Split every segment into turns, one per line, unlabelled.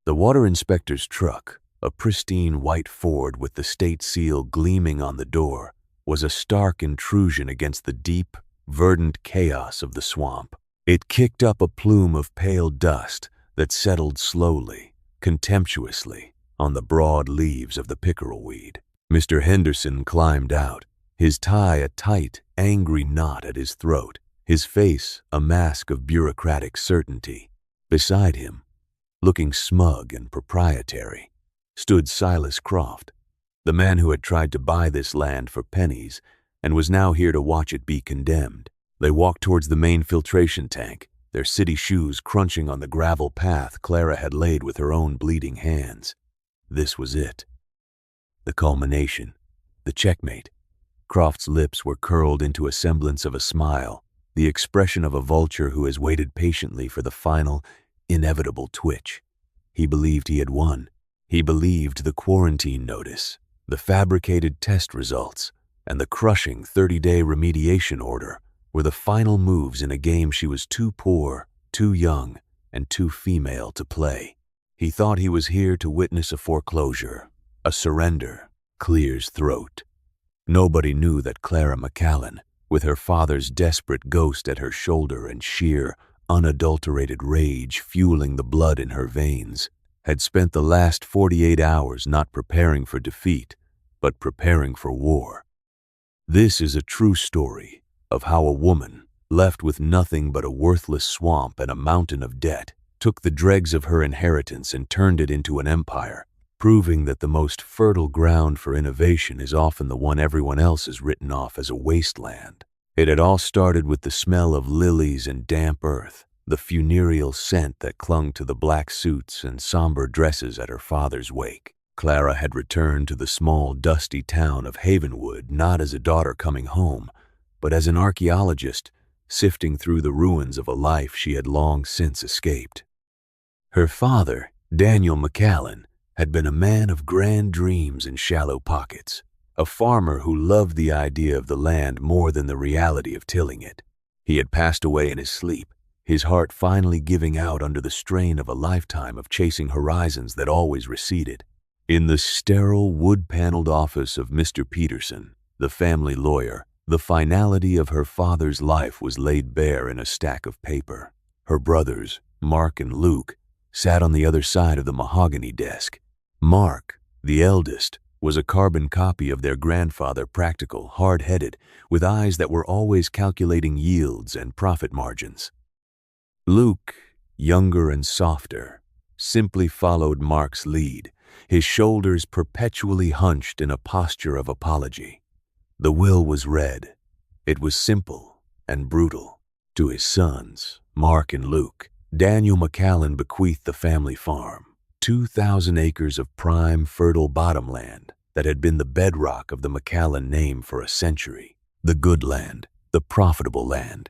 The water inspector's truck, a pristine white Ford with the state seal gleaming on the door, was a stark intrusion against the deep, verdant chaos of the swamp. It kicked up a plume of pale dust that settled slowly, contemptuously, on the broad leaves of the pickerelweed. Mr. Henderson climbed out, his tie a tight, angry knot at his throat, his face a mask of bureaucratic certainty. Beside him, looking smug and proprietary, stood Silas Croft, the man who had tried to buy this land for pennies and was now here to watch it be condemned. They walked towards the main filtration tank, their city shoes crunching on the gravel path Clara had laid with her own bleeding hands. This was it. The culmination, the checkmate. Croft's lips were curled into a semblance of a smile, the expression of a vulture who has waited patiently for the final, inevitable twitch. He believed he had won. He believed the quarantine notice, the fabricated test results, and the crushing 30-day remediation order were the final moves in a game she was too poor, too young, and too female to play. He thought he was here to witness a foreclosure, a surrender, Clear's throat. Nobody knew that Clara McCallan, with her father's desperate ghost at her shoulder and sheer, unadulterated rage fueling the blood in her veins, had spent the last 48 hours not preparing for defeat, but preparing for war. This is a true story of how a woman, left with nothing but a worthless swamp and a mountain of debt, took the dregs of her inheritance and turned it into an empire, proving that the most fertile ground for innovation is often the one everyone else has written off as a wasteland. It had all started with the smell of lilies and damp earth, the funereal scent that clung to the black suits and somber dresses at her father's wake. Clara had returned to the small, dusty town of Havenwood not as a daughter coming home, but as an archaeologist sifting through the ruins of a life she had long since escaped. Her father, Daniel McCallan, had been a man of grand dreams and shallow pockets, a farmer who loved the idea of the land more than the reality of tilling it. He had passed away in his sleep, his heart finally giving out under the strain of a lifetime of chasing horizons that always receded. In the sterile, wood-paneled office of Mr. Peterson, the family lawyer, the finality of her father's life was laid bare in a stack of paper. Her brothers, Mark and Luke, sat on the other side of the mahogany desk. Mark, the eldest, was a carbon copy of their grandfather, practical, hard-headed, with eyes that were always calculating yields and profit margins. Luke, younger and softer, simply followed Mark's lead, his shoulders perpetually hunched in a posture of apology. The will was read. It was simple and brutal. To his sons, Mark and Luke, Daniel McCallan bequeathed the family farm, 2,000 acres of prime, fertile bottomland that had been the bedrock of the McCallan name for a century. The good land, the profitable land.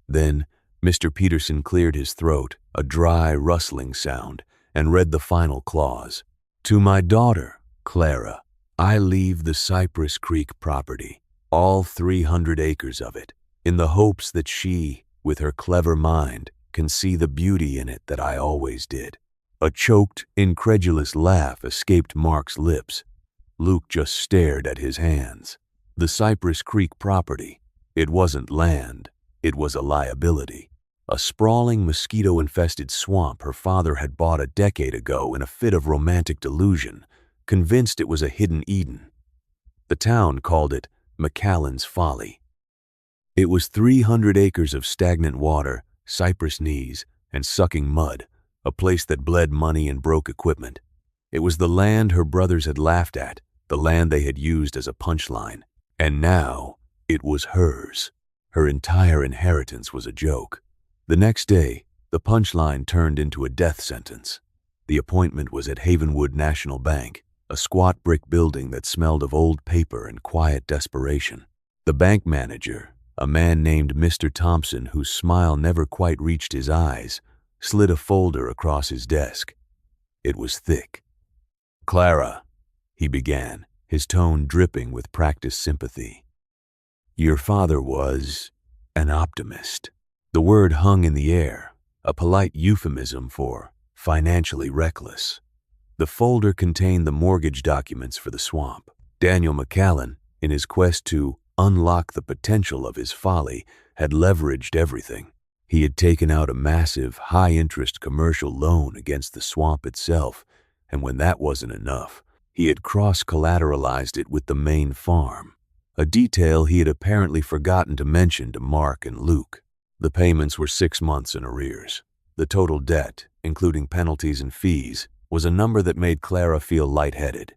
Then, Mr. Peterson cleared his throat, a dry, rustling sound, and read the final clause. To my daughter, Clara, I leave the Cypress Creek property, all 300 acres of it, in the hopes that she, with her clever mind, can see the beauty in it that I always did. A choked, incredulous laugh escaped Mark's lips. Luke just stared at his hands. The Cypress Creek property, it wasn't land, it was a liability. A sprawling, mosquito-infested swamp her father had bought a decade ago in a fit of romantic delusion, convinced it was a hidden Eden. The town called it McCallan's Folly. It was 300 acres of stagnant water, cypress knees, and sucking mud, a place that bled money and broke equipment. It was the land her brothers had laughed at, the land they had used as a punchline. And now, it was hers. Her entire inheritance was a joke. The next day, the punchline turned into a death sentence. The appointment was at Havenwood National Bank, a squat brick building that smelled of old paper and quiet desperation. The bank manager, a man named Mr. Thompson whose smile never quite reached his eyes, slid a folder across his desk. It was thick. Clara, he began, his tone dripping with practiced sympathy. Your father was an optimist. The word hung in the air, a polite euphemism for financially reckless. The folder contained the mortgage documents for the swamp. Daniel McCallan, in his quest to unlock the potential of his folly, had leveraged everything. He had taken out a massive, high-interest commercial loan against the swamp itself, and when that wasn't enough, he had cross-collateralized it with the main farm, a detail he had apparently forgotten to mention to Mark and Luke. The payments were 6 months in arrears. The total debt, including penalties and fees, was a number that made Clara feel lightheaded.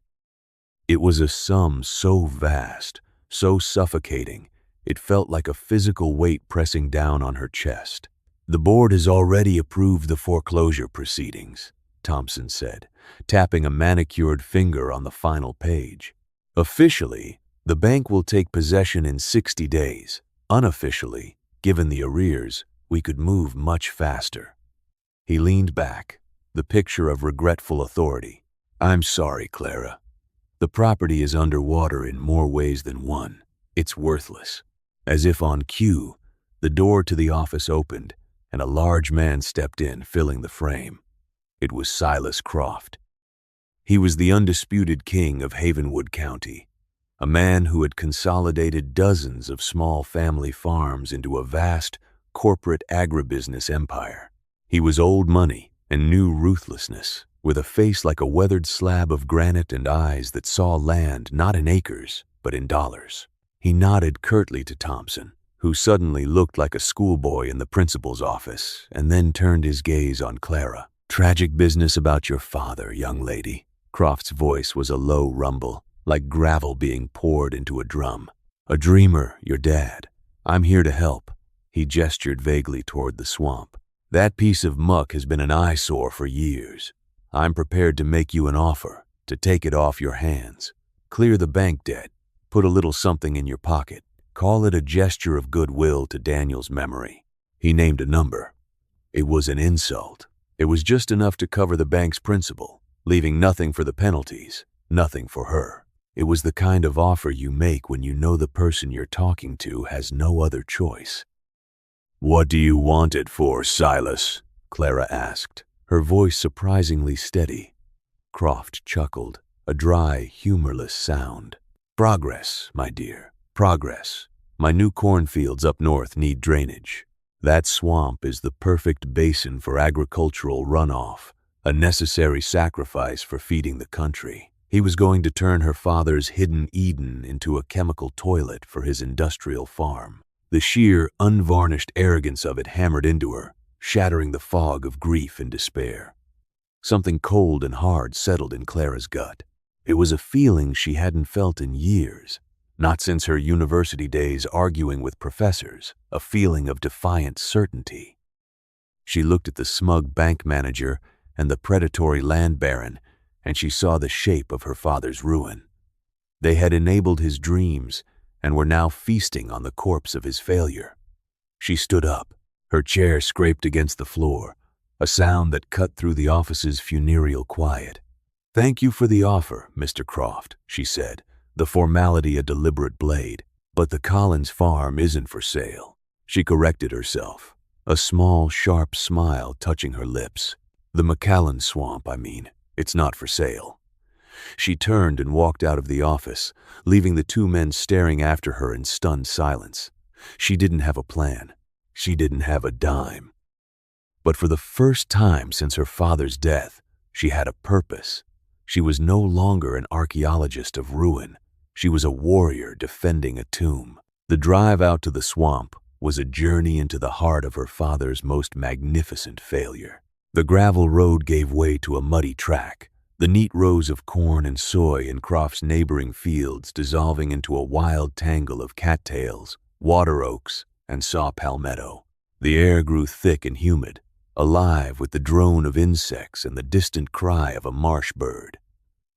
It was a sum so vast, so suffocating, it felt like a physical weight pressing down on her chest. "The board has already approved the foreclosure proceedings," Thompson said, tapping a manicured finger on the final page. "Officially, the bank will take possession in 60 days. Unofficially, given the arrears, we could move much faster." He leaned back, the picture of regretful authority. "I'm sorry, Clara. The property is underwater in more ways than one. It's worthless." As if on cue, the door to the office opened, and a large man stepped in, filling the frame. It was Silas Croft. He was the undisputed king of Havenwood County, a man who had consolidated dozens of small family farms into a vast corporate agribusiness empire. He was old money and knew ruthlessness, with a face like a weathered slab of granite and eyes that saw land not in acres, but in dollars. He nodded curtly to Thompson, who suddenly looked like a schoolboy in the principal's office, and then turned his gaze on Clara. "Tragic business about your father, young lady." Croft's voice was a low rumble, like gravel being poured into a drum. "A dreamer, your dad. I'm here to help." He gestured vaguely toward the swamp. "That piece of muck has been an eyesore for years. I'm prepared to make you an offer, to take it off your hands. Clear the bank debt. Put a little something in your pocket. Call it a gesture of goodwill to Daniel's memory." He named a number. It was an insult. It was just enough to cover the bank's principal, leaving nothing for the penalties, nothing for her. It was the kind of offer you make when you know the person you're talking to has no other choice. "What do you want it for, Silas?" Clara asked, her voice surprisingly steady. Croft chuckled, a dry, humorless sound. "Progress, my dear, progress. My new cornfields up north need drainage. That swamp is the perfect basin for agricultural runoff, a necessary sacrifice for feeding the country." He was going to turn her father's hidden Eden into a chemical toilet for his industrial farm. The sheer, unvarnished arrogance of it hammered into her, shattering the fog of grief and despair. Something cold and hard settled in Clara's gut. It was a feeling she hadn't felt in years, not since her university days arguing with professors, a feeling of defiant certainty. She looked at the smug bank manager and the predatory land baron, and she saw the shape of her father's ruin. They had enabled his dreams and were now feasting on the corpse of his failure. She stood up, her chair scraped against the floor, a sound that cut through the office's funereal quiet. "Thank you for the offer, Mr. Croft," she said, the formality a deliberate blade. "But the Collins farm isn't for sale." She corrected herself, a small, sharp smile touching her lips. "The McCallan swamp, I mean. It's not for sale." She turned and walked out of the office, leaving the two men staring after her in stunned silence. She didn't have a plan. She didn't have a dime. But for the first time since her father's death, she had a purpose. She was no longer an archaeologist of ruin. She was a warrior defending a tomb. The drive out to the swamp was a journey into the heart of her father's most magnificent failure. The gravel road gave way to a muddy track, the neat rows of corn and soy in Croft's neighboring fields dissolving into a wild tangle of cattails, water oaks, and saw palmetto. The air grew thick and humid, alive with the drone of insects and the distant cry of a marsh bird.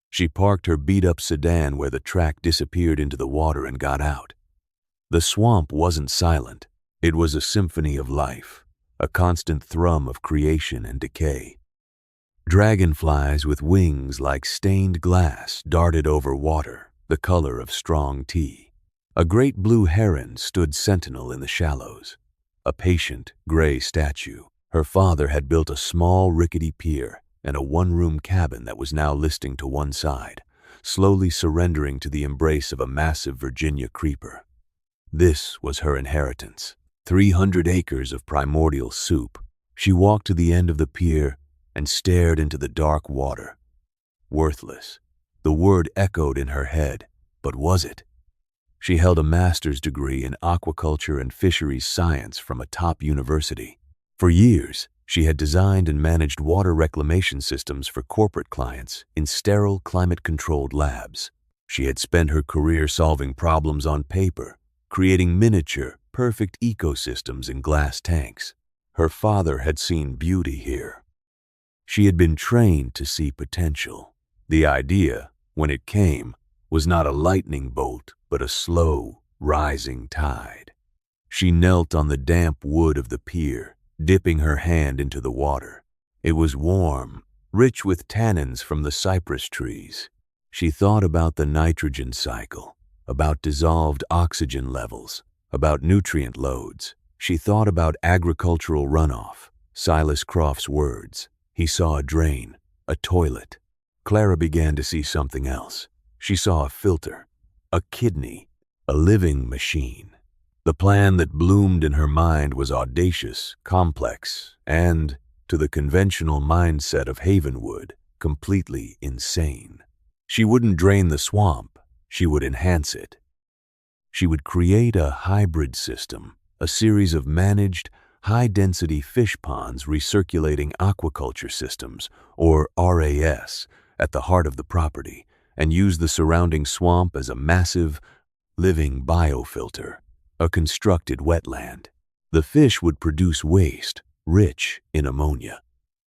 She parked her beat-up sedan where the track disappeared into the water and got out. The swamp wasn't silent. It was a symphony of life, a constant thrum of creation and decay. Dragonflies with wings like stained glass darted over water, the color of strong tea. A great blue heron stood sentinel in the shallows, a patient gray statue. Her father had built a small, rickety pier and a one-room cabin that was now listing to one side, slowly surrendering to the embrace of a massive Virginia creeper. This was her inheritance, 300 acres of primordial soup. She walked to the end of the pier and stared into the dark water. Worthless. The word echoed in her head, but was it? She held a master's degree in aquaculture and fisheries science from a top university. For years, she had designed and managed water reclamation systems for corporate clients in sterile, climate-controlled labs. She had spent her career solving problems on paper, creating miniature, perfect ecosystems in glass tanks. Her father had seen beauty here. She had been trained to see potential. The idea, when it came, was not a lightning bolt, but a slow, rising tide. She knelt on the damp wood of the pier, dipping her hand into the water. It was warm, rich with tannins from the cypress trees. She thought about the nitrogen cycle, about dissolved oxygen levels, about nutrient loads. She thought about agricultural runoff, Silas Croft's words. He saw a drain, a toilet. Clara began to see something else. She saw a filter, a kidney, a living machine. The plan that bloomed in her mind was audacious, complex, and, to the conventional mindset of Havenwood, completely insane. She wouldn't drain the swamp, she would enhance it. She would create a hybrid system, a series of managed, high-density fish ponds recirculating aquaculture systems, or RAS, at the heart of the property, and use the surrounding swamp as a massive, living biofilter, a constructed wetland. The fish would produce waste, rich in ammonia.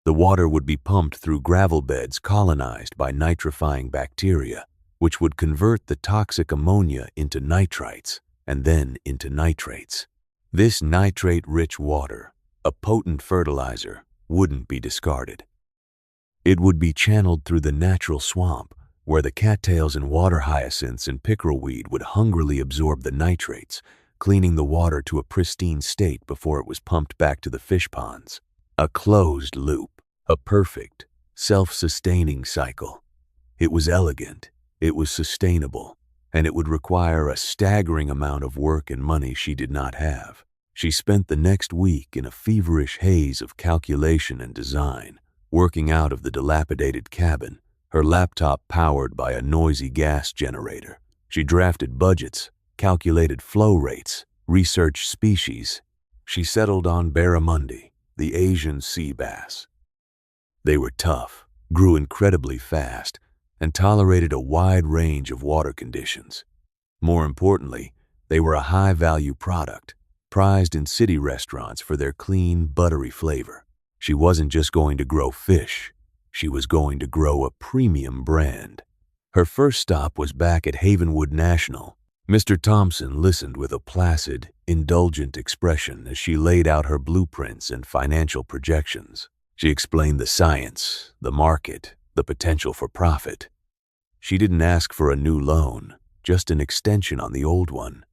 The water would be pumped through gravel beds colonized by nitrifying bacteria, which would convert the toxic ammonia into nitrites and then into nitrates. This nitrate-rich water, a potent fertilizer, wouldn't be discarded. It would be channeled through the natural swamp, where the cattails and water hyacinths and pickerelweed would hungrily absorb the nitrates, cleaning the water to a pristine state before it was pumped back to the fish ponds. A closed loop, a perfect, self-sustaining cycle. It was elegant, it was sustainable, and it would require a staggering amount of work and money she did not have. She spent the next week in a feverish haze of calculation and design, working out of the dilapidated cabin, her laptop powered by a noisy gas generator. She drafted budgets, calculated flow rates, researched species. She settled on barramundi, the Asian sea bass. They were tough, grew incredibly fast, and tolerated a wide range of water conditions. More importantly, they were a high-value product, prized in city restaurants for their clean, buttery flavor. She wasn't just going to grow fish, she was going to grow a premium brand. Her first stop was back at Havenwood National. Mr. Thompson listened with a placid, indulgent expression as she laid out her blueprints and financial projections. She explained the science, the market, the potential for profit. She didn't ask for a new loan, just an extension on the old one,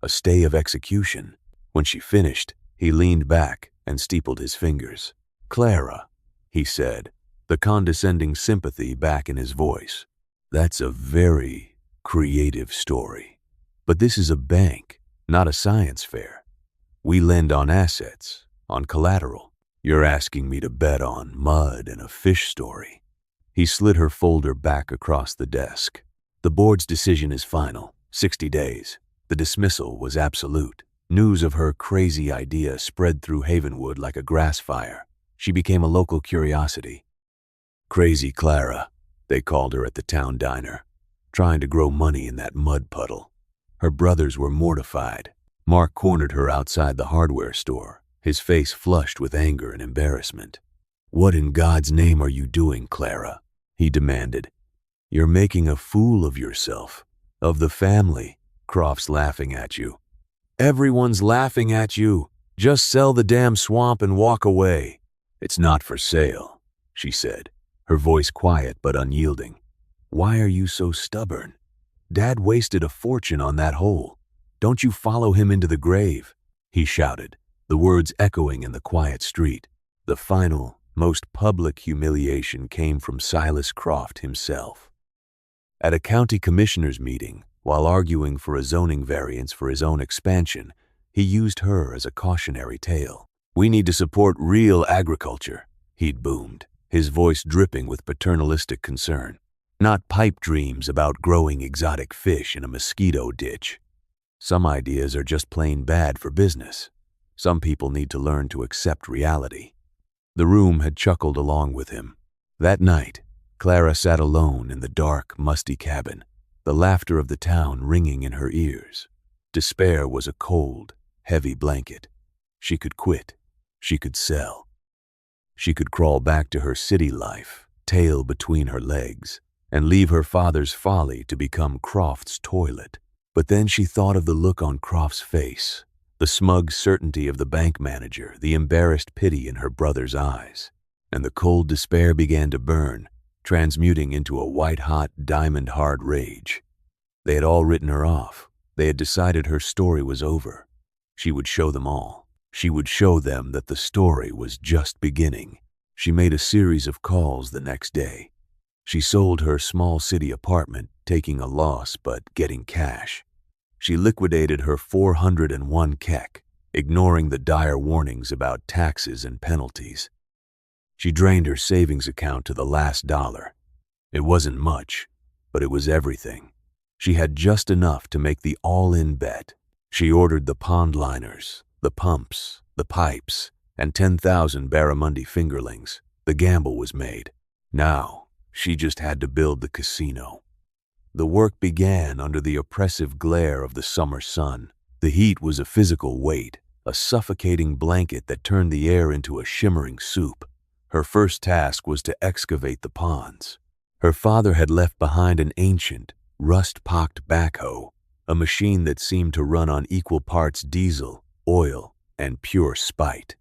a stay of execution. When she finished, he leaned back and steepled his fingers. "Clara," he said, the condescending sympathy back in his voice. "That's a very creative story. But this is a bank, not a science fair. We lend on assets, on collateral. You're asking me to bet on mud and a fish story." He slid her folder back across the desk. "The board's decision is final, 60 days. The dismissal was absolute." News of her crazy idea spread through Havenwood like a grass fire. She became a local curiosity. Crazy Clara, they called her at the town diner, trying to grow money in that mud puddle. Her brothers were mortified. Mark cornered her outside the hardware store, his face flushed with anger and embarrassment. "What in God's name are you doing, Clara?" he demanded. "You're making a fool of yourself, of the family. Croft's laughing at you." "Everyone's laughing at you. Just sell the damn swamp and walk away." "It's not for sale," she said, her voice quiet but unyielding. "Why are you so stubborn? Dad wasted a fortune on that hole. Don't you follow him into the grave," he shouted, the words echoing in the quiet street. The final, most public humiliation came from Silas Croft himself. At a county commissioners' meeting, while arguing for a zoning variance for his own expansion, he used her as a cautionary tale. "We need to support real agriculture," he'd boomed, his voice dripping with paternalistic concern. "Not pipe dreams about growing exotic fish in a mosquito ditch. Some ideas are just plain bad for business. Some people need to learn to accept reality." The room had chuckled along with him. That night, Clara sat alone in the dark, musty cabin, the laughter of the town ringing in her ears. Despair was a cold, heavy blanket. She could quit. She could sell. She could crawl back to her city life, tail between her legs, and leave her father's folly to become Croft's toilet. But then she thought of the look on Croft's face, the smug certainty of the bank manager, the embarrassed pity in her brother's eyes, and the cold despair began to burn, transmuting into a white-hot, diamond-hard rage. They had all written her off. They had decided her story was over. She would show them all. She would show them that the story was just beginning. She made a series of calls the next day. She sold her small city apartment, taking a loss but getting cash. She liquidated her 401 kek, ignoring the dire warnings about taxes and penalties. She drained her savings account to the last dollar. It wasn't much, but it was everything. She had just enough to make the all-in bet. She ordered the pond liners, the pumps, the pipes, and 10,000 barramundi fingerlings. The gamble was made. Now, she just had to build the casino. The work began under the oppressive glare of the summer sun. The heat was a physical weight, a suffocating blanket that turned the air into a shimmering soup. Her first task was to excavate the ponds. Her father had left behind an ancient, rust-pocked backhoe, a machine that seemed to run on equal parts diesel, oil, and pure spite.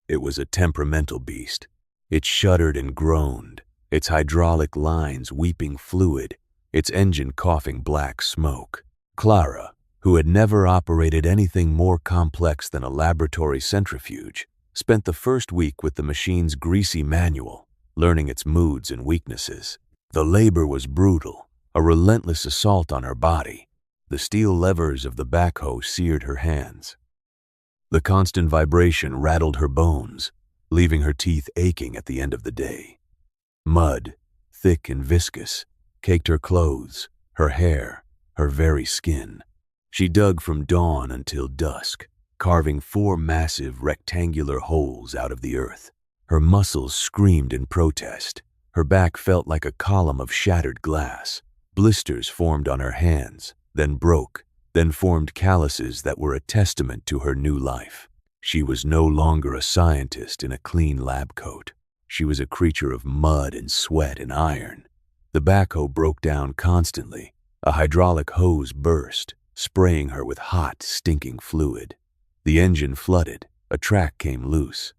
It was a temperamental beast. It shuddered and groaned, its hydraulic lines weeping fluid, its engine coughing black smoke. Clara, who had never operated anything more complex than a laboratory centrifuge, spent the first week with the machine's greasy manual, learning its moods and weaknesses. The labor was brutal, a relentless assault on her body. The steel levers of the backhoe seared her hands. The constant vibration rattled her bones, leaving her teeth aching at the end of the day. Mud, thick and viscous, caked her clothes, her hair, her very skin. She dug from dawn until dusk, carving 4 massive rectangular holes out of the earth. Her muscles screamed in protest. Her back felt like a column of shattered glass. Blisters formed on her hands, then broke, then formed calluses that were a testament to her new life. She was no longer a scientist in a clean lab coat. She was a creature of mud and sweat and iron. The backhoe broke down constantly. A hydraulic hose burst, spraying her with hot, stinking fluid. The engine flooded. A track came loose.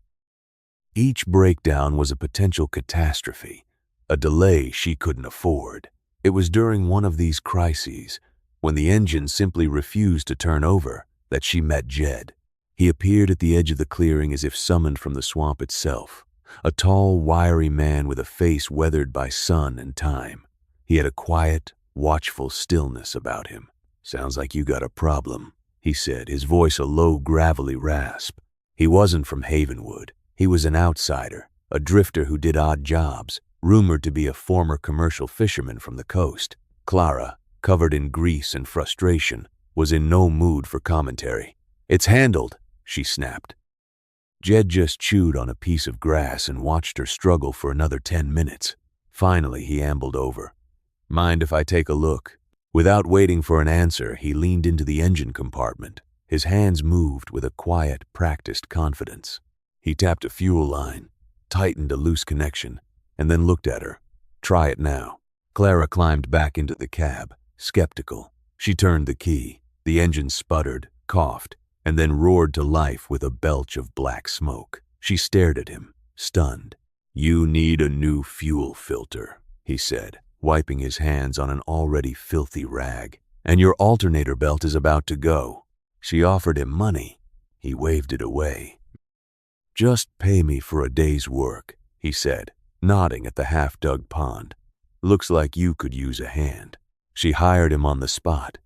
Each breakdown was a potential catastrophe, a delay she couldn't afford. It was during one of these crises, when the engine simply refused to turn over, that she met Jed. He appeared at the edge of the clearing as if summoned from the swamp itself, a tall, wiry man with a face weathered by sun and time. He had a quiet, watchful stillness about him. "Sounds like you got a problem," he said, his voice a low, gravelly rasp. He wasn't from Havenwood. He was an outsider, a drifter who did odd jobs, rumored to be a former commercial fisherman from the coast. Clara, covered in grease and frustration, was in no mood for commentary. "It's handled," she snapped. Jed just chewed on a piece of grass and watched her struggle for another 10 minutes. Finally, he ambled over. "Mind if I take a look?" Without waiting for an answer, he leaned into the engine compartment. His hands moved with a quiet, practiced confidence. He tapped a fuel line, tightened a loose connection, and then looked at her. "Try it now." Clara climbed back into the cab, skeptical. She turned the key. The engine sputtered, coughed, and then roared to life with a belch of black smoke. She stared at him, stunned. "You need a new fuel filter," he said, wiping his hands on an already filthy rag. "And your alternator belt is about to go." She offered him money. He waved it away. "Just pay me for a day's work," he said, nodding at the half-dug pond. "Looks like you could use a hand." She hired him on the spot.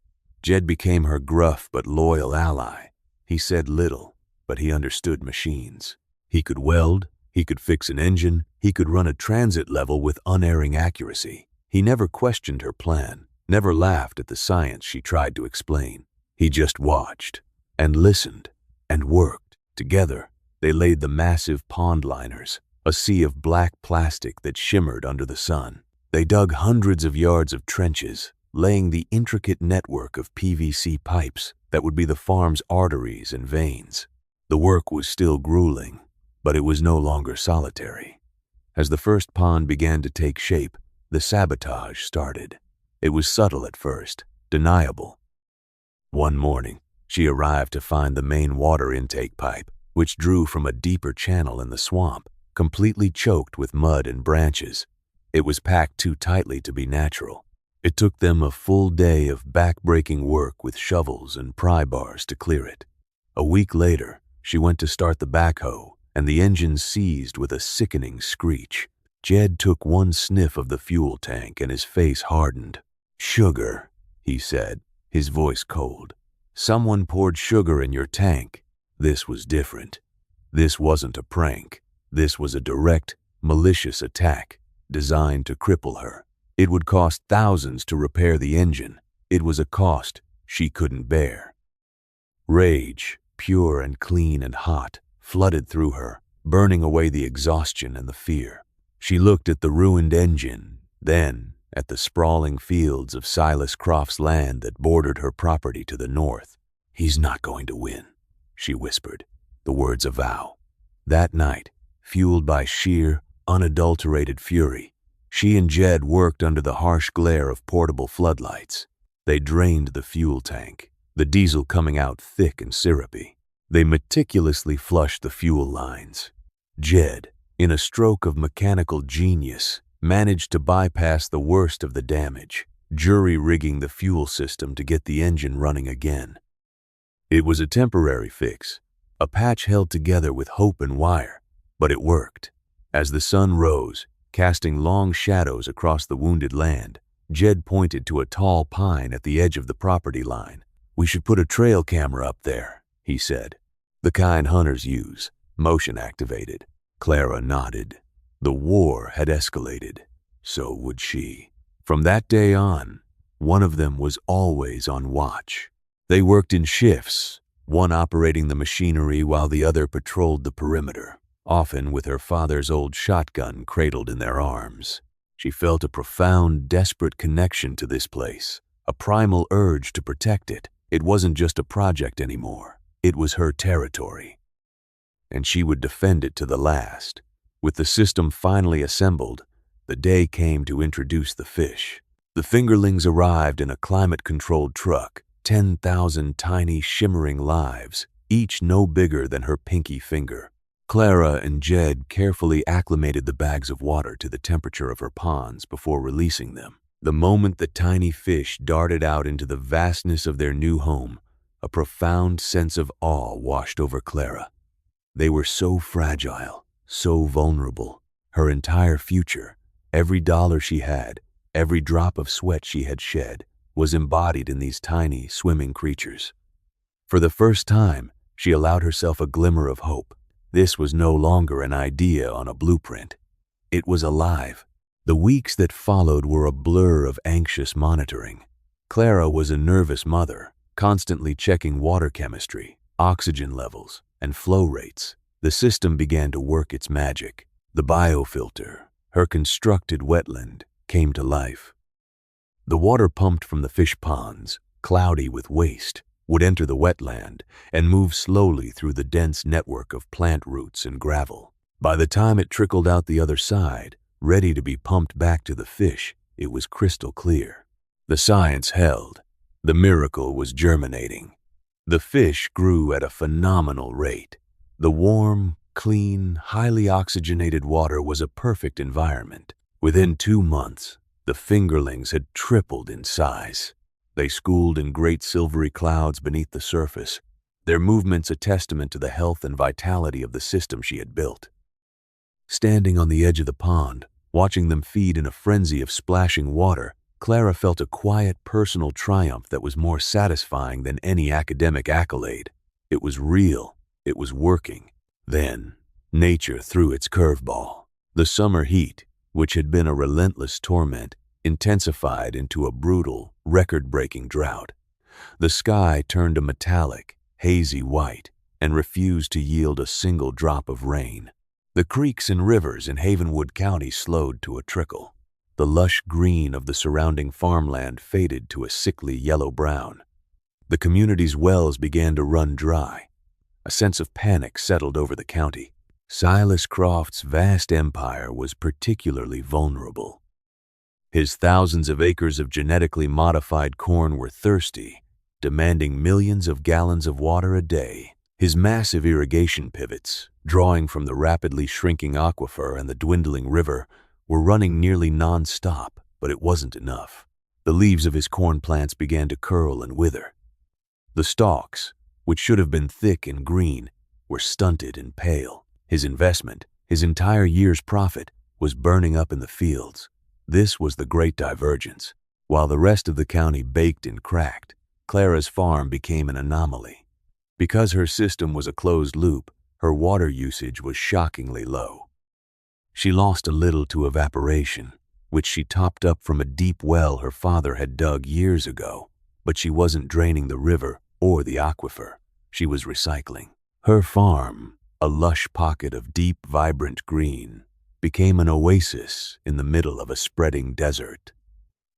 Jed became her gruff but loyal ally. He said little, but he understood machines. He could weld, he could fix an engine, he could run a transit level with unerring accuracy. He never questioned her plan, never laughed at the science she tried to explain. He just watched, and listened, and worked. Together, they laid the massive pond liners, a sea of black plastic that shimmered under the sun. They dug hundreds of yards of trenches, laying the intricate network of PVC pipes that would be the farm's arteries and veins. The work was still grueling, but it was no longer solitary. As the first pond began to take shape, the sabotage started. It was subtle at first, deniable. One morning, she arrived to find the main water intake pipe, which drew from a deeper channel in the swamp, completely choked with mud and branches. It was packed too tightly to be natural. It took them a full day of back-breaking work with shovels and pry bars to clear it. A week later, she went to start the backhoe, and the engine seized with a sickening screech. Jed took one sniff of the fuel tank and his face hardened. "Sugar," he said, his voice cold. "Someone poured sugar in your tank." This was different. This wasn't a prank. This was a direct, malicious attack designed to cripple her. It would cost thousands to repair the engine. It was a cost she couldn't bear. Rage, pure and clean and hot, flooded through her, burning away the exhaustion and the fear. She looked at the ruined engine, then at the sprawling fields of Silas Croft's land that bordered her property to the north. "He's not going to win," she whispered, the words a vow. That night, fueled by sheer, unadulterated fury, she and Jed worked under the harsh glare of portable floodlights. They drained the fuel tank, the diesel coming out thick and syrupy. They meticulously flushed the fuel lines. Jed, in a stroke of mechanical genius, managed to bypass the worst of the damage, jury-rigging the fuel system to get the engine running again. It was a temporary fix, a patch held together with hope and wire, but it worked. As the sun rose, casting long shadows across the wounded land, Jed pointed to a tall pine at the edge of the property line. "We should put a trail camera up there," he said. "The kind hunters use, motion-activated." Clara nodded. The war had escalated. So would she. From that day on, one of them was always on watch. They worked in shifts, one operating the machinery while the other patrolled the perimeter, often with her father's old shotgun cradled in their arms. She felt a profound, desperate connection to this place, a primal urge to protect it. It wasn't just a project anymore. It was her territory. And she would defend it to the last. With the system finally assembled, the day came to introduce the fish. The fingerlings arrived in a climate-controlled truck, 10,000 tiny, shimmering lives, each no bigger than her pinky finger. Clara and Jed carefully acclimated the bags of water to the temperature of her ponds before releasing them. The moment the tiny fish darted out into the vastness of their new home, a profound sense of awe washed over Clara. They were so fragile, so vulnerable. Her entire future, every dollar she had, every drop of sweat she had shed, was embodied in these tiny, swimming creatures. For the first time, she allowed herself a glimmer of hope. This was no longer an idea on a blueprint. It was alive. The weeks that followed were a blur of anxious monitoring. Clara was a nervous mother, constantly checking water chemistry, oxygen levels, and flow rates. The system began to work its magic. The biofilter, her constructed wetland, came to life. The water pumped from the fish ponds, cloudy with waste, would enter the wetland and move slowly through the dense network of plant roots and gravel. By the time it trickled out the other side, ready to be pumped back to the fish, it was crystal clear. The science held. The miracle was germinating. The fish grew at a phenomenal rate. The warm, clean, highly oxygenated water was a perfect environment. Within 2 months, the fingerlings had tripled in size. They schooled in great silvery clouds beneath the surface, their movements a testament to the health and vitality of the system she had built. Standing on the edge of the pond, watching them feed in a frenzy of splashing water, Clara felt a quiet personal triumph that was more satisfying than any academic accolade. It was real. It was working. Then, nature threw its curveball. The summer heat, which had been a relentless torment, intensified into a brutal, record-breaking drought. The sky turned a metallic, hazy white and refused to yield a single drop of rain. The creeks and rivers in Havenwood County slowed to a trickle. The lush green of the surrounding farmland faded to a sickly yellow-brown. The community's wells began to run dry. A sense of panic settled over the county. Silas Croft's vast empire was particularly vulnerable. His thousands of acres of genetically modified corn were thirsty, demanding millions of gallons of water a day. His massive irrigation pivots, drawing from the rapidly shrinking aquifer and the dwindling river, were running nearly non-stop, but it wasn't enough. The leaves of his corn plants began to curl and wither. The stalks, which should have been thick and green, were stunted and pale. His investment, his entire year's profit, was burning up in the fields. This was the great divergence. While the rest of the county baked and cracked, Clara's farm became an anomaly. Because her system was a closed loop, her water usage was shockingly low. She lost a little to evaporation, which she topped up from a deep well her father had dug years ago, but she wasn't draining the river or the aquifer. She was recycling. Her farm, a lush pocket of deep, vibrant green, became an oasis in the middle of a spreading desert.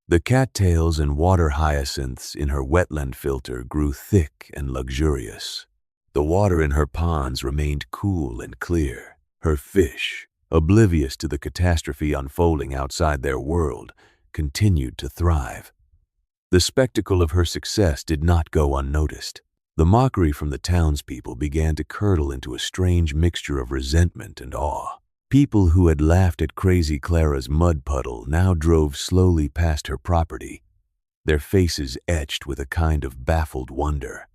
The cattails and water hyacinths in her wetland filter grew thick and luxurious. The water in her ponds remained cool and clear. Her fish, oblivious to the catastrophe unfolding outside their world, continued to thrive. The spectacle of her success did not go unnoticed. The mockery from the townspeople began to curdle into a strange mixture of resentment and awe. People who had laughed at crazy Clara's mud puddle now drove slowly past her property, their faces etched with a kind of baffled wonder.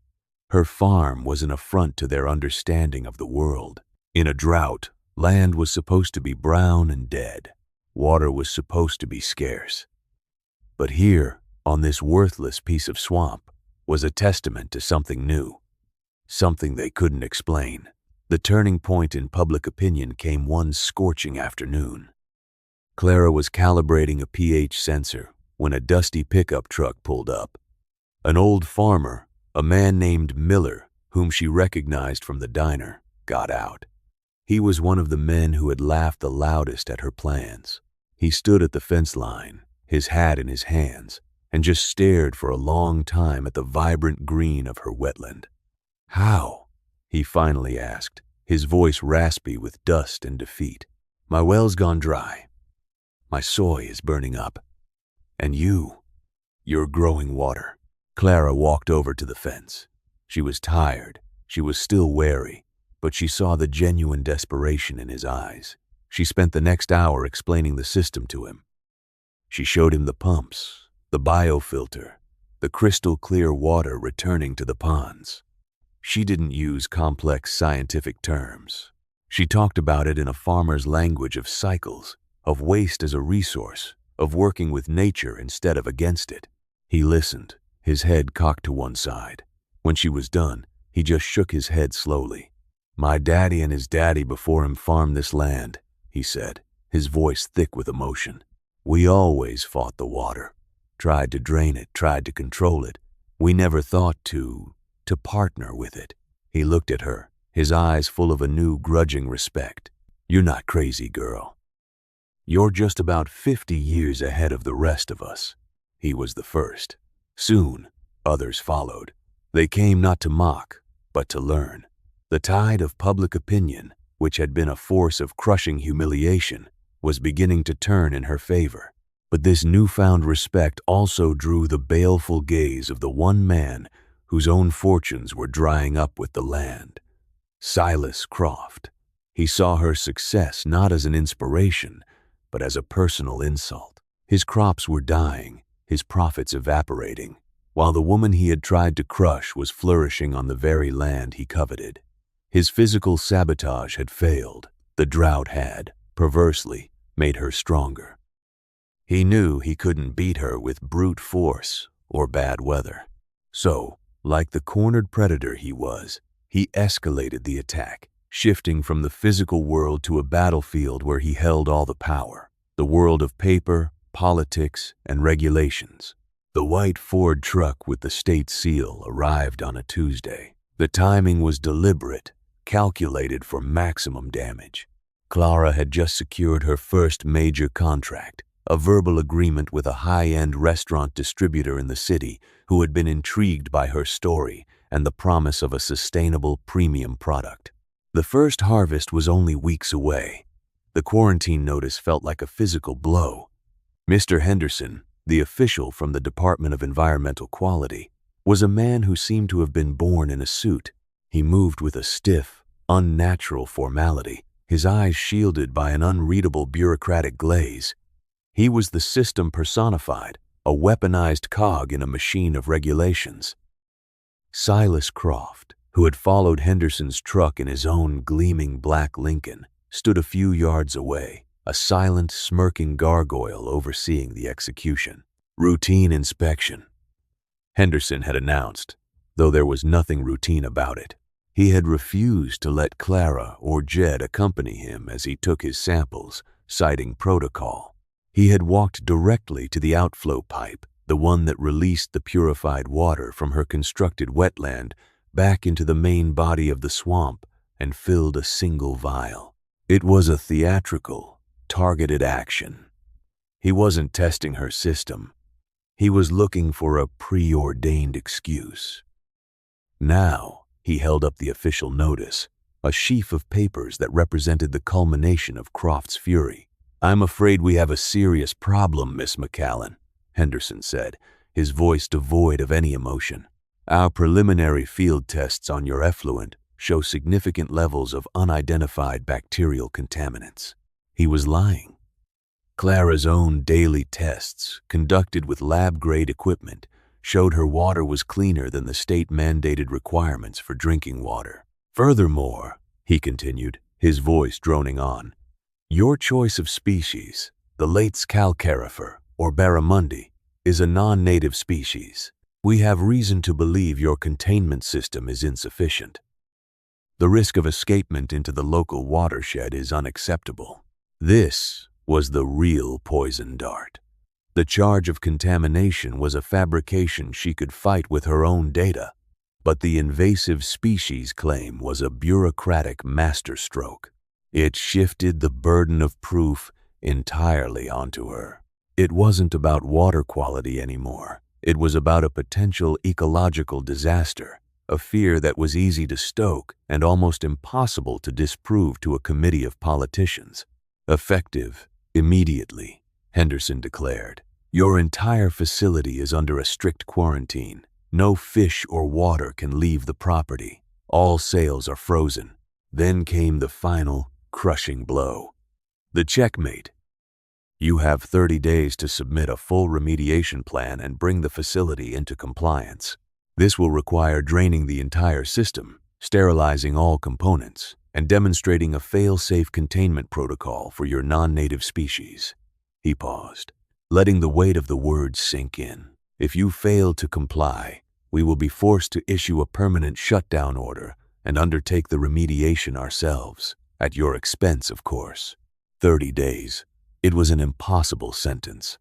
Her farm was an affront to their understanding of the world. In a drought, land was supposed to be brown and dead. Water was supposed to be scarce. But here, on this worthless piece of swamp, was a testament to something new, something they couldn't explain. The turning point in public opinion came one scorching afternoon. Clara was calibrating a pH sensor when a dusty pickup truck pulled up. An old farmer, a man named Miller, whom she recognized from the diner, got out. He was one of the men who had laughed the loudest at her plans. He stood at the fence line, his hat in his hands, and just stared for a long time at the vibrant green of her wetland. "How?" he finally asked, his voice raspy with dust and defeat. "My well's gone dry. My soy is burning up. And you're growing water." Clara walked over to the fence. She was tired. She was still wary, but she saw the genuine desperation in his eyes. She spent the next hour explaining the system to him. She showed him the pumps, the biofilter, the crystal clear water returning to the ponds. She didn't use complex scientific terms. She talked about it in a farmer's language of cycles, of waste as a resource, of working with nature instead of against it. He listened, his head cocked to one side. When she was done, he just shook his head slowly. "My daddy and his daddy before him farmed this land," he said, his voice thick with emotion. "We always fought the water, tried to drain it, tried to control it. We never thought to partner with it." He looked at her, his eyes full of a new grudging respect. "You're not crazy, girl. You're just about 50 years ahead of the rest of us." He was the first. Soon, others followed. They came not to mock, but to learn. The tide of public opinion, which had been a force of crushing humiliation, was beginning to turn in her favor. But this newfound respect also drew the baleful gaze of the one man whose own fortunes were drying up with the land. Silas Croft. He saw her success not as an inspiration, but as a personal insult. His crops were dying, his profits evaporating. while the woman he had tried to crush was flourishing on the very land he coveted. His physical sabotage had failed. The drought had, perversely, made her stronger. He knew he couldn't beat her with brute force or bad weather. So, like the cornered predator he was, he escalated the attack, shifting from the physical world to a battlefield where he held all the power, the world of paper, politics, and regulations. The white Ford truck with the state seal arrived on a Tuesday. The timing was deliberate, calculated for maximum damage. Clara had just secured her first major contract, a verbal agreement with a high-end restaurant distributor in the city who had been intrigued by her story and the promise of a sustainable premium product. The first harvest was only weeks away. The quarantine notice felt like a physical blow. Mr. Henderson, the official from the Department of Environmental Quality, was a man who seemed to have been born in a suit. He moved with a stiff, unnatural formality, his eyes shielded by an unreadable bureaucratic glaze. He was the system personified, a weaponized cog in a machine of regulations. Silas Croft, who had followed Henderson's truck in his own gleaming black Lincoln, stood a few yards away, a silent, smirking gargoyle overseeing the execution. Routine inspection, Henderson had announced, though there was nothing routine about it. He had refused to let Clara or Jed accompany him as he took his samples, citing protocol. He had walked directly to the outflow pipe, the one that released the purified water from her constructed wetland back into the main body of the swamp and filled a single vial. It was a theatrical, targeted action. He wasn't testing her system. He was looking for a preordained excuse. Now, he held up the official notice, a sheaf of papers that represented the culmination of Croft's fury. "I'm afraid we have a serious problem, Miss McCallan," Henderson said, his voice devoid of any emotion. "Our preliminary field tests on your effluent show significant levels of unidentified bacterial contaminants." He was lying. Clara's own daily tests, conducted with lab-grade equipment, showed her water was cleaner than the state-mandated requirements for drinking water. "Furthermore," he continued, his voice droning on, "your choice of species, the Lates calcarifer, or barramundi, is a non-native species. We have reason to believe your containment system is insufficient. The risk of escapement into the local watershed is unacceptable." This was the real poison dart. The charge of contamination was a fabrication she could fight with her own data, but the invasive species claim was a bureaucratic masterstroke. It shifted the burden of proof entirely onto her. It wasn't about water quality anymore. It was about a potential ecological disaster, a fear that was easy to stoke and almost impossible to disprove to a committee of politicians. "Effective, immediately," Henderson declared. "Your entire facility is under a strict quarantine. No fish or water can leave the property. All sales are frozen." Then came the final, crushing blow. The checkmate. "You have 30 days to submit a full remediation plan and bring the facility into compliance. This will require draining the entire system, sterilizing all components, and demonstrating a fail-safe containment protocol for your non-native species." He paused, letting the weight of the words sink in. "If you fail to comply, we will be forced to issue a permanent shutdown order and undertake the remediation ourselves, at your expense, of course." 30 days. It was an impossible sentence.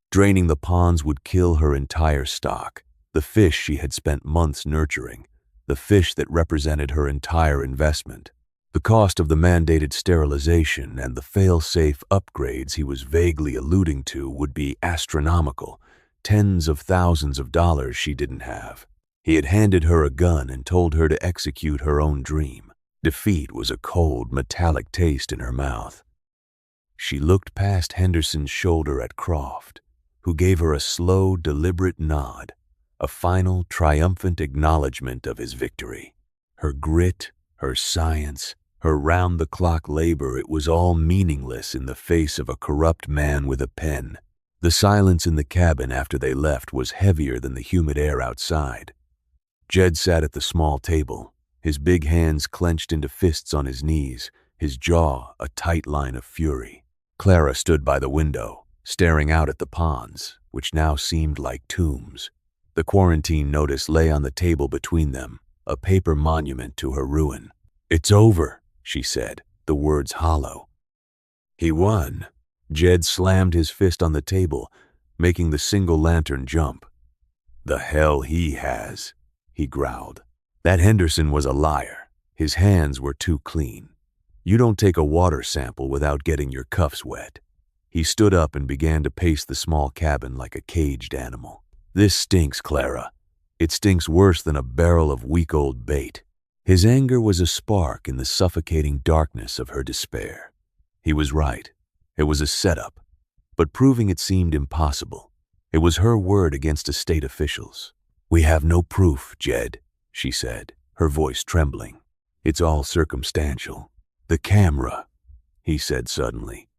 Draining the ponds would kill her entire stock, the fish she had spent months nurturing, the fish that represented her entire investment. The cost of the mandated sterilization and the fail-safe upgrades he was vaguely alluding to would be astronomical, tens of thousands of dollars she didn't have. He had handed her a gun and told her to execute her own dream. Defeat was a cold, metallic taste in her mouth. She looked past Henderson's shoulder at Croft, who gave her a slow, deliberate nod, a final, triumphant acknowledgement of his victory. Her grit, her science, her round-the-clock labor, it was all meaningless in the face of a corrupt man with a pen. The silence in the cabin after they left was heavier than the humid air outside. Jed sat at the small table, his big hands clenched into fists on his knees, his jaw a tight line of fury. Clara stood by the window, staring out at the ponds, which now seemed like tombs. The quarantine notice lay on the table between them, a paper monument to her ruin. "It's over," she said, the words hollow. "He won." Jed slammed his fist on the table, making the single lantern jump. "The hell he has," he growled. "That Henderson was a liar. His hands were too clean. You don't take a water sample without getting your cuffs wet." He stood up and began to pace the small cabin like a caged animal. "This stinks, Clara. It stinks worse than a barrel of week-old bait." His anger was a spark in the suffocating darkness of her despair. He was right. It was a setup, but proving it seemed impossible. It was her word against a state official's. "We have no proof, Jed," she said, her voice trembling. "It's all circumstantial." "The camera," he said suddenly.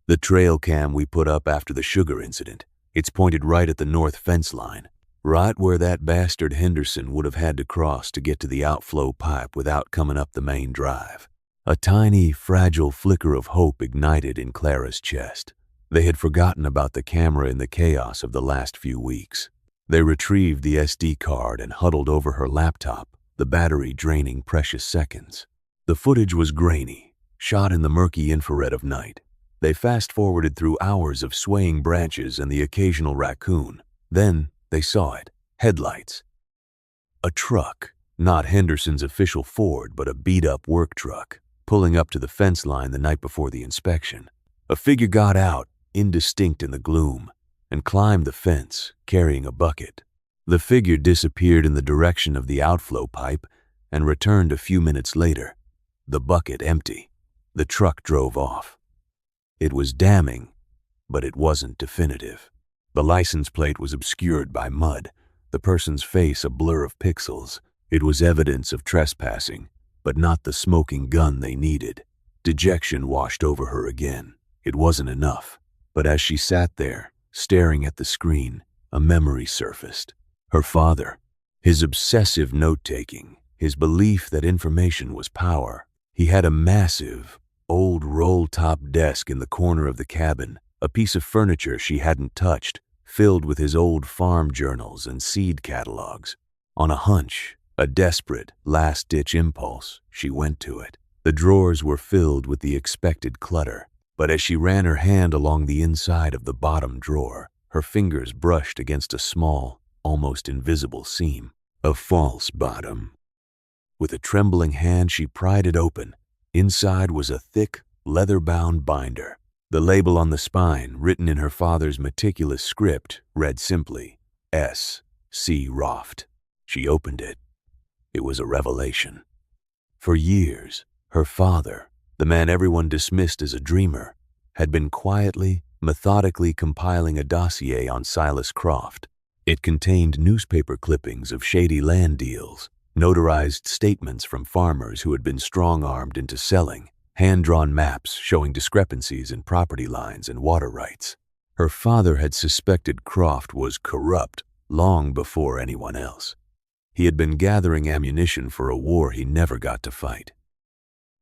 "The trail cam we put up after the sugar incident. It's pointed right at the north fence line, right where that bastard Henderson would have had to cross to get to the outflow pipe without coming up the main drive." A tiny, fragile flicker of hope ignited in Clara's chest. They had forgotten about the camera in the chaos of the last few weeks. They retrieved the SD card and huddled over her laptop, the battery draining precious seconds. The footage was grainy, shot in the murky infrared of night. They fast-forwarded through hours of swaying branches and the occasional raccoon. Then they saw it. Headlights. A truck, not Henderson's official Ford, but a beat-up work truck, pulling up to the fence line the night before the inspection. A figure got out, indistinct in the gloom, and climbed the fence, carrying a bucket. The figure disappeared in the direction of the outflow pipe and returned a few minutes later, the bucket empty. The truck drove off. It was damning, but it wasn't definitive. The license plate was obscured by mud, the person's face a blur of pixels. It was evidence of trespassing, but not the smoking gun they needed. Dejection washed over her again. It wasn't enough. But as she sat there, staring at the screen, a memory surfaced. Her father, his obsessive note-taking, his belief that information was power. He had a massive, old roll-top desk in the corner of the cabin, a piece of furniture she hadn't touched, filled with his old farm journals and seed catalogs. On a hunch, a desperate, last-ditch impulse, she went to it. The drawers were filled with the expected clutter, but as she ran her hand along the inside of the bottom drawer, her fingers brushed against a small, almost invisible seam. A false bottom. With a trembling hand, she pried it open. Inside was a thick, leather-bound binder. The label on the spine, written in her father's meticulous script, read simply, S. C. Roft. She opened it. It was a revelation. For years, her father, the man everyone dismissed as a dreamer, had been quietly, methodically compiling a dossier on Silas Croft. It contained newspaper clippings of shady land deals, notarized statements from farmers who had been strong-armed into selling, hand-drawn maps showing discrepancies in property lines and water rights. Her father had suspected Croft was corrupt long before anyone else. He had been gathering ammunition for a war he never got to fight.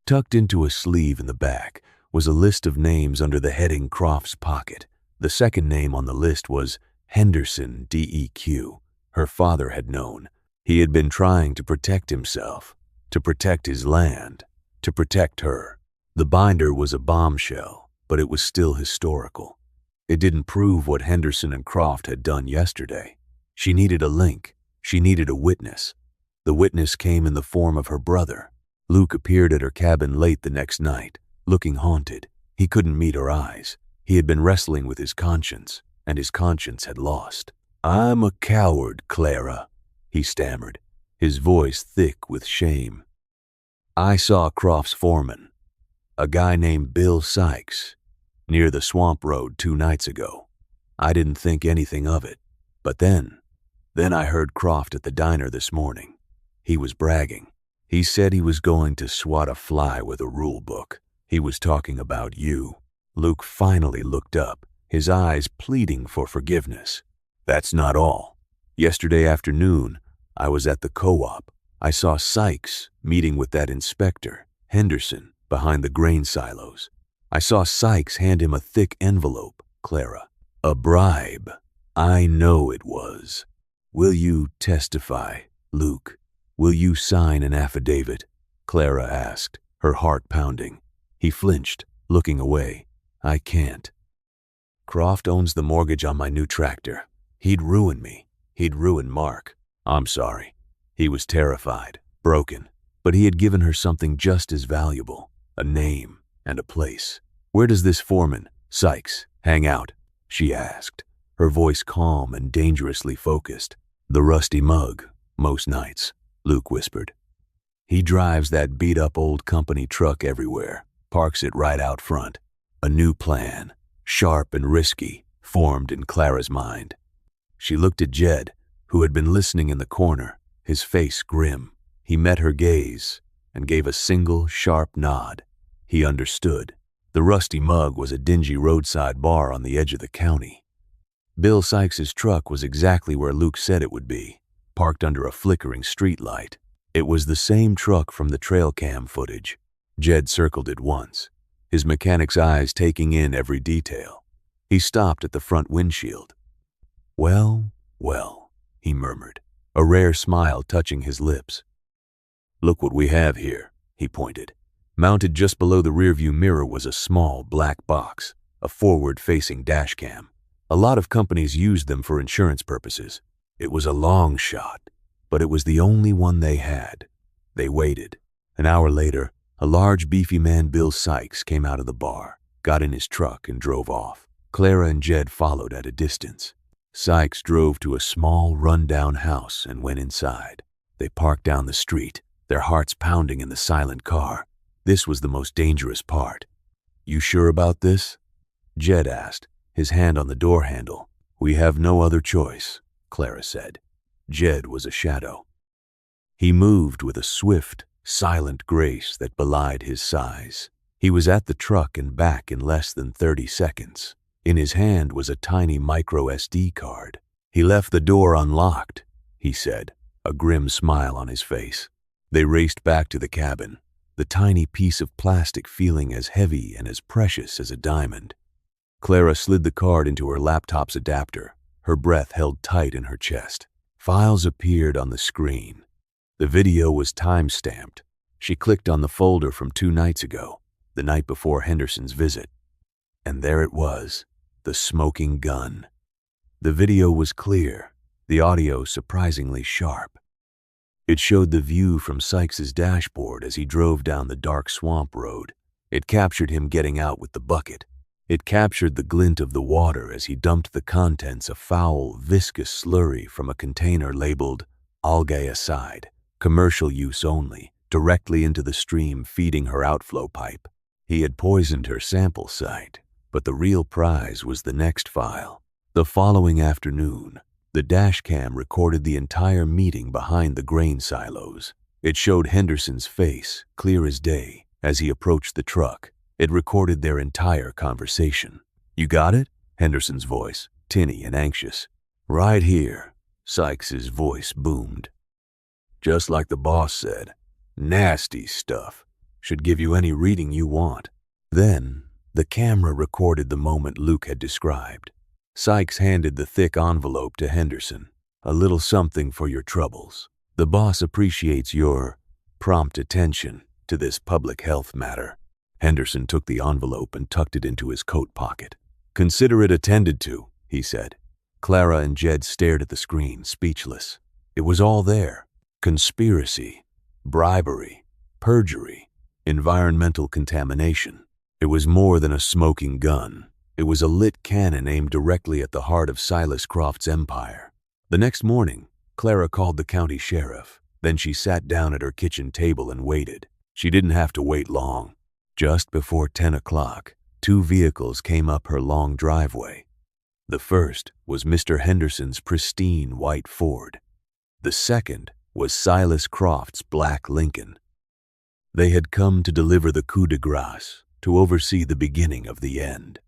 Tucked into a sleeve in the back was a list of names under the heading Croft's Pocket. The second name on the list was Henderson, DEQ. Her father had known. He had been trying to protect himself, to protect his land, to protect her. The binder was a bombshell, but it was still historical. It didn't prove what Henderson and Croft had done yesterday. She needed a link. She needed a witness. The witness came in the form of her brother. Luke appeared at her cabin late the next night, looking haunted. He couldn't meet her eyes. He had been wrestling with his conscience, and his conscience had lost. "I'm a coward, Clara," he stammered, his voice thick with shame. "I saw Croft's foreman, a guy named Bill Sykes, near the swamp road 2 nights ago. I didn't think anything of it, but then I heard Croft at the diner this morning. He was bragging. He said he was going to swat a fly with a rule book. He was talking about you." Luke finally looked up, his eyes pleading for forgiveness. "That's not all. Yesterday afternoon, I was at the co-op. I saw Sykes meeting with that inspector, Henderson, behind the grain silos. I saw Sykes hand him a thick envelope, Clara. A bribe. I know it was. Will you testify, Luke? Will you sign an affidavit?" Clara asked, her heart pounding. He flinched, looking away. "I can't. Croft owns the mortgage on my new tractor. He'd ruin me. He'd ruin Mark. I'm sorry." He was terrified, broken, but he had given her something just as valuable, a name and a place. "Where does this foreman, Sykes, hang out?" she asked, her voice calm and dangerously focused. "The Rusty Mug, most nights," Luke whispered. "He drives that beat-up old company truck everywhere, parks it right out front." A new plan, sharp and risky, formed in Clara's mind. She looked at Jed, who had been listening in the corner, his face grim. He met her gaze and gave a single, sharp nod. He understood. The Rusty Mug was a dingy roadside bar on the edge of the county. Bill Sykes' truck was exactly where Luke said it would be, parked under a flickering streetlight. It was the same truck from the trail cam footage. Jed circled it once, his mechanic's eyes taking in every detail. He stopped at the front windshield. "Well, well," he murmured, a rare smile touching his lips. "Look what we have here," he pointed. Mounted just below the rearview mirror was a small black box, a forward-facing dash cam. A lot of companies used them for insurance purposes. It was a long shot, but it was the only one they had. They waited. An hour later, a large, beefy man, Bill Sykes, came out of the bar, got in his truck, and drove off. Clara and Jed followed at a distance. Sykes drove to a small, run-down house and went inside. They parked down the street, their hearts pounding in the silent car. This was the most dangerous part. "You sure about this?" Jed asked, his hand on the door handle. "We have no other choice," Clara said. Jed was a shadow. He moved with a swift, silent grace that belied his size. He was at the truck and back in less than 30 seconds. In his hand was a tiny micro SD card. "He left the door unlocked," he said, a grim smile on his face. They raced back to the cabin, the tiny piece of plastic feeling as heavy and as precious as a diamond. Clara slid the card into her laptop's adapter, her breath held tight in her chest. Files appeared on the screen. The video was time-stamped. She clicked on the folder from 2 nights ago, the night before Henderson's visit. And there it was, the smoking gun. The video was clear, the audio surprisingly sharp. It showed the view from Sykes' dashboard as he drove down the dark swamp road. It captured him getting out with the bucket. It captured the glint of the water as he dumped the contents, a foul, viscous slurry from a container labeled "Algae Aside, Commercial Use Only," directly into the stream feeding her outflow pipe. He had poisoned her sample site, but the real prize was the next file. The following afternoon, the dashcam recorded the entire meeting behind the grain silos. It showed Henderson's face, clear as day, as he approached the truck. It recorded their entire conversation. "You got it?" Henderson's voice, tinny and anxious. "Right here," Sykes' voice boomed. "Just like the boss said, nasty stuff. Should give you any reading you want." Then, the camera recorded the moment Luke had described. Sykes handed the thick envelope to Henderson. "A little something for your troubles. The boss appreciates your prompt attention to this public health matter." Henderson took the envelope and tucked it into his coat pocket. "Consider it attended to," he said. Clara and Jed stared at the screen, speechless. It was all there. Conspiracy, bribery, perjury, environmental contamination. It was more than a smoking gun. It was a lit cannon aimed directly at the heart of Silas Croft's empire. The next morning, Clara called the county sheriff. Then she sat down at her kitchen table and waited. She didn't have to wait long. Just before 10 o'clock, 2 vehicles came up her long driveway. The first was Mr. Henderson's pristine white Ford. The second was Silas Croft's black Lincoln. They had come to deliver the coup de grace, to oversee the beginning of the end.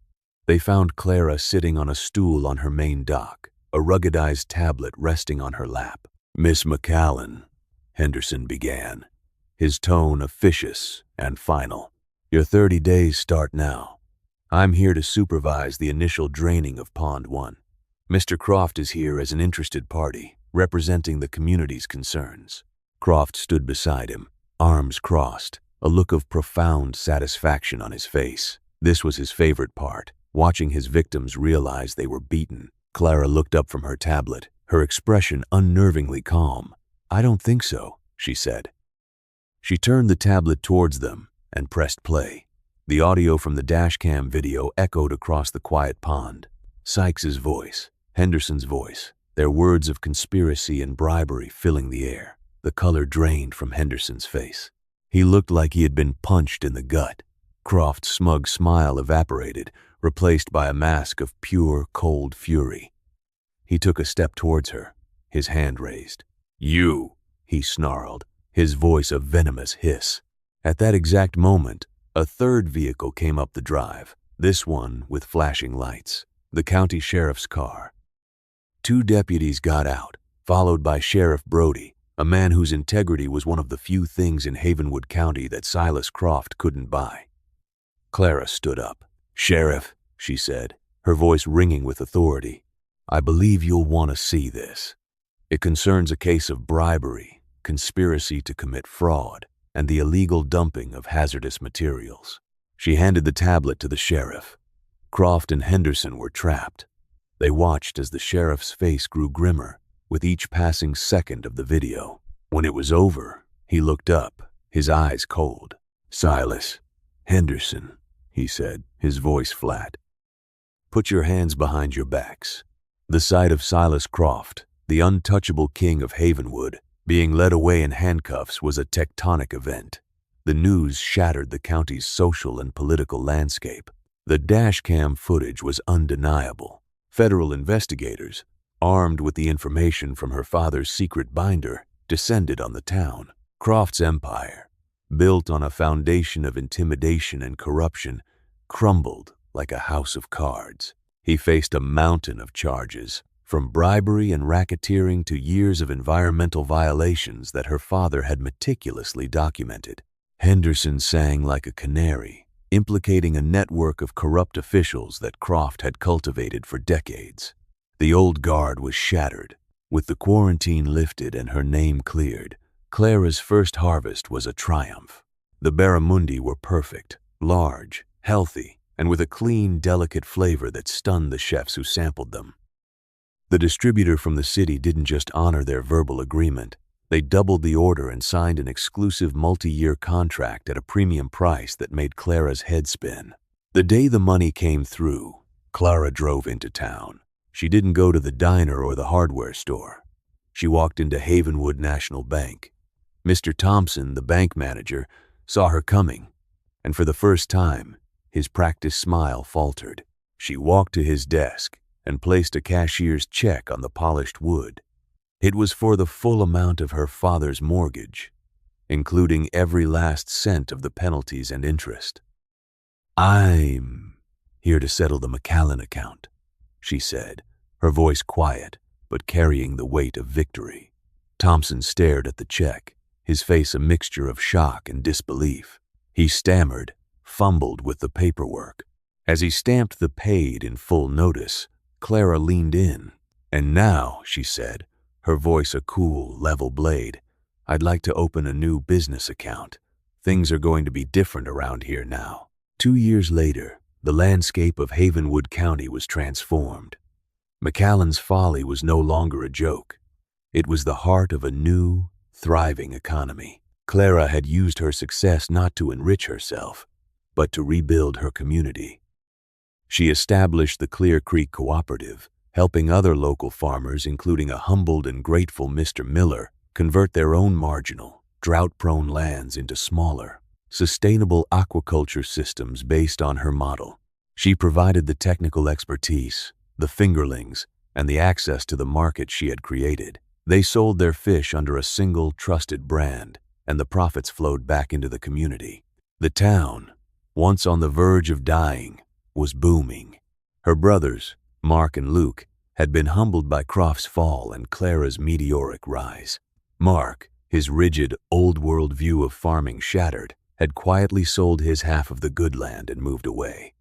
They found Clara sitting on a stool on her main dock, a ruggedized tablet resting on her lap. "Miss McCallan," Henderson began, his tone officious and final. "Your 30 days start now. I'm here to supervise the initial draining of Pond 1. Mr. Croft is here as an interested party, representing the community's concerns." Croft stood beside him, arms crossed, a look of profound satisfaction on his face. This was his favorite part, watching his victims realize they were beaten. Clara looked up from her tablet, her expression unnervingly calm. "I don't think so," she said. She turned the tablet towards them and pressed play. The audio from the dashcam video echoed across the quiet pond. Sykes's voice, Henderson's voice, their words of conspiracy and bribery filling the air. The color drained from Henderson's face. He looked like he had been punched in the gut. Croft's smug smile evaporated, replaced by a mask of pure, cold fury. He took a step towards her, his hand raised. "You," he snarled, his voice a venomous hiss. At that exact moment, a third vehicle came up the drive, this one with flashing lights, the county sheriff's car. 2 deputies got out, followed by Sheriff Brody, a man whose integrity was one of the few things in Havenwood County that Silas Croft couldn't buy. Clara stood up. "Sheriff," she said, her voice ringing with authority, "I believe you'll want to see this. It concerns a case of bribery, conspiracy to commit fraud, and the illegal dumping of hazardous materials." She handed the tablet to the sheriff. Croft and Henderson were trapped. They watched as the sheriff's face grew grimmer with each passing second of the video. When it was over, he looked up, his eyes cold. "Silas, Henderson," he said, his voice flat. "Put your hands behind your backs." The sight of Silas Croft, the untouchable king of Havenwood, being led away in handcuffs was a tectonic event. The news shattered the county's social and political landscape. The dashcam footage was undeniable. Federal investigators, armed with the information from her father's secret binder, descended on the town. Croft's empire, built on a foundation of intimidation and corruption, crumbled like a house of cards. He faced a mountain of charges, from bribery and racketeering to years of environmental violations that her father had meticulously documented. Henderson sang like a canary, implicating a network of corrupt officials that Croft had cultivated for decades. The old guard was shattered. With the quarantine lifted and her name cleared, Clara's first harvest was a triumph. The barramundi were perfect, large, healthy, and with a clean, delicate flavor that stunned the chefs who sampled them. The distributor from the city didn't just honor their verbal agreement. They doubled the order and signed an exclusive multi-year contract at a premium price that made Clara's head spin. The day the money came through, Clara drove into town. She didn't go to the diner or the hardware store. She walked into Havenwood National Bank. Mr. Thompson, the bank manager, saw her coming, and for the first time, his practiced smile faltered. She walked to his desk and placed a cashier's check on the polished wood. It was for the full amount of her father's mortgage, including every last cent of the penalties and interest. "I'm here to settle the McCallan account," she said, her voice quiet but carrying the weight of victory. Thompson stared at the check, his face a mixture of shock and disbelief. He stammered, fumbled with the paperwork. As he stamped the paid in full notice, Clara leaned in. "And now," she said, her voice a cool, level blade, "I'd like to open a new business account. Things are going to be different around here now." 2 years later, the landscape of Havenwood County was transformed. McCallan's Folly was no longer a joke. It was the heart of a new, thriving economy. Clara had used her success not to enrich herself, but to rebuild her community. She established the Clear Creek Cooperative, helping other local farmers, including a humbled and grateful Mr. Miller, convert their own marginal, drought-prone lands into smaller, sustainable aquaculture systems based on her model. She provided the technical expertise, the fingerlings, and the access to the market she had created. They sold their fish under a single, trusted brand, and the profits flowed back into the community. The town, once on the verge of dying, was booming. Her brothers, Mark and Luke, had been humbled by Croft's fall and Clara's meteoric rise. Mark, his rigid, old-world view of farming shattered, had quietly sold his half of the good land and moved away.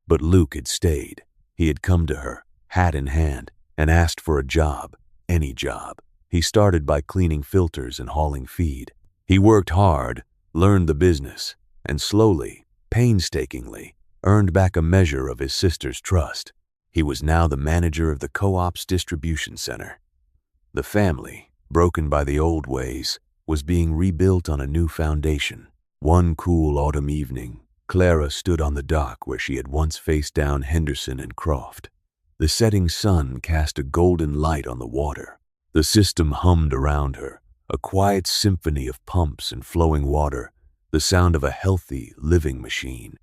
But Luke had stayed. He had come to her, hat in hand, and asked for a job, any job. He started by cleaning filters and hauling feed. He worked hard, learned the business, and slowly, painstakingly, earned back a measure of his sister's trust. He was now the manager of the co-op's distribution center. The family, broken by the old ways, was being rebuilt on a new foundation. One cool autumn evening, Clara stood on the dock where she had once faced down Henderson and Croft. The setting sun cast a golden light on the water. The system hummed around her, a quiet symphony of pumps and flowing water, the sound of a healthy, living machine.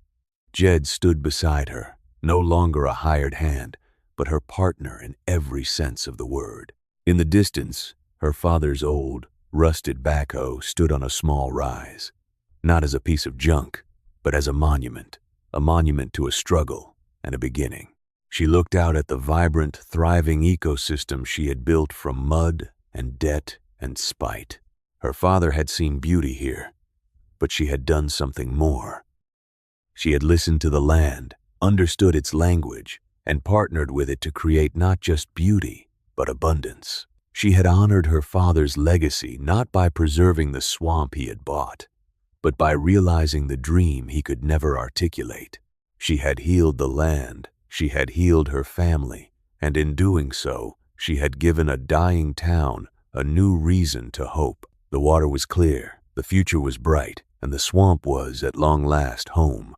Jed stood beside her, no longer a hired hand, but her partner in every sense of the word. In the distance, her father's old, rusted backhoe stood on a small rise, not as a piece of junk, but as a monument to a struggle and a beginning. She looked out at the vibrant, thriving ecosystem she had built from mud and debt and spite. Her father had seen beauty here, but she had done something more. She had listened to the land, understood its language, and partnered with it to create not just beauty, but abundance. She had honored her father's legacy not by preserving the swamp he had bought, but by realizing the dream he could never articulate. She had healed the land, she had healed her family, and in doing so, she had given a dying town a new reason to hope. The water was clear, the future was bright, and the swamp was, at long last, home.